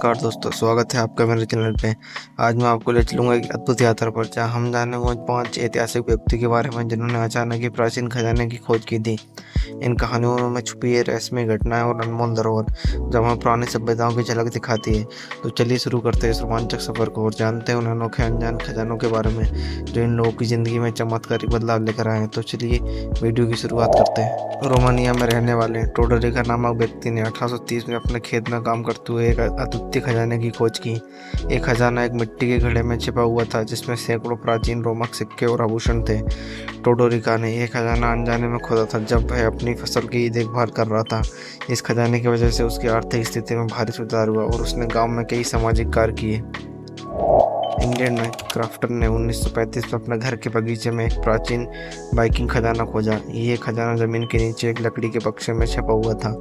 नमस्कार दोस्तों, स्वागत है आपका मेरे चैनल पे। आज मैं आपको ले चलूँगा एक अद्भुत यात्रा पर, जहाँ हम जानेंगे 5 ऐतिहासिक व्यक्ति के बारे में जिन्होंने अचानक ही प्राचीन खजाने की खोज की थी। इन कहानियों में छुपी है रहस्यमय घटनाएं और अनमोल धरोहर, जो हमें पुरानी सभ्यताओं की झलक दिखाती है। तो चलिए शुरू करते हैं इस रोमांचक सफर को और जानते हैं उन अनोखे अनजान खजानों के बारे में, जो इन लोगों की ज़िंदगी में चमत्कारी बदलाव लेकर आए हैं। तो चलिए वीडियो की शुरुआत करते हैं। रोमानिया में रहने वाले टोडरिका नामक व्यक्ति ने 1830 में अपने खेत में काम करते हुए एक अद्वितीय खजाने की खोज की। ये खजाना एक मिट्टी के घड़े में छिपा हुआ था, जिसमें सैकड़ों प्राचीन रोमक सिक्के और आभूषण थे। टोडोरिका ने यह खजाना अनजाने में खोदा था जब वह अपनी फसल की देखभाल कर रहा था। इस खजाने की वजह से उसकी आर्थिक स्थिति में भारी सुधार हुआ और उसने गांव में कई सामाजिक कार्य किए। इंग्लैंड में क्राफ्टन ने 1935 में अपने घर के बगीचे में एक प्राचीन बाइकिंग खजाना खोजा। ये खजाना जमीन के नीचे एक लकड़ी के बक्से में छपा हुआ था।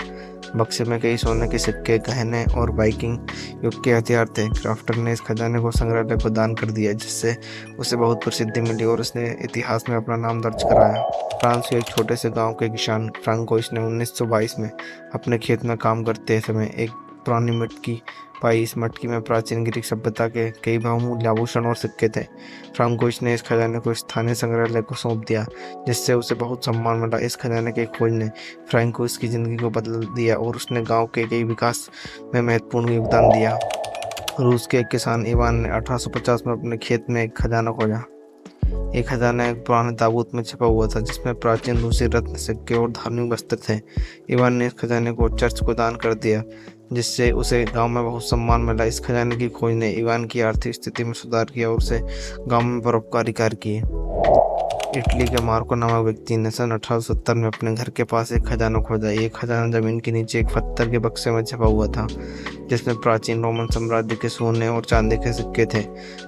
बक्से में कई सोने के सिक्के, गहने और बाइकिंग युग के हथियार थे। क्राफ्टन ने इस खजाने को संग्रहालय को दान कर दिया, जिससे उसे बहुत प्रसिद्धि मिली और उसने इतिहास में अपना नाम दर्ज कराया। फ्रांस के एक छोटे से गांव के किसान फ्रांकोइस ने 1922 में अपने खेत में काम करते समय एक पुरानी मटकी पाई। इस मटकी में प्राचीन ग्रीक सभ्यता के कई बहुमूल्य आभूषण और सिक्के थे। फ्रांकोइस ने इस खजाने को स्थानीय संग्रहालय को सौंप दिया, जिससे उसे बहुत सम्मान मिला। इस खजाने की खोज ने फ्रांकोइस की जिंदगी को बदल दिया और उसने गांव के कई विकास में महत्वपूर्ण योगदान दिया। रूस के एक किसान इवान ने 1850 में अपने खेत में एक खजाना खोजा। एक खजाना एक पुराने ताबूत में छिपा हुआ था, जिसमें प्राचीन रूसी रत्न, सिक्के और धार्मिक वस्त्र थे। इवान ने इस खजाने को चर्च को दान कर दिया, जिससे उसे गांव में बहुत सम्मान मिला। इस खजाने की खोज ने इवान की आर्थिक स्थिति में सुधार किया और उसे गांव में परोपकारी कार्य किए। इटली के मार्को नामक व्यक्ति ने सन 1870 में अपने घर के पास एक खजाना खोजा। ये खजाना जमीन के नीचे एक पत्थर के बक्से में छपा हुआ था, जिसमें प्राचीन रोमन साम्राज्य के सोने और चांदी के सिक्के थे।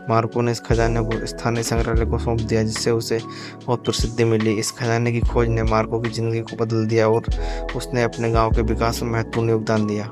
मार्को ने इस खजाने को स्थानीय संग्रहालय को सौंप दिया, जिससे उसे बहुत प्रसिद्धि मिली। इस खजाने की खोज ने मार्को की जिंदगी को बदल दिया और उसने अपने गांव के विकास में महत्वपूर्ण योगदान दिया।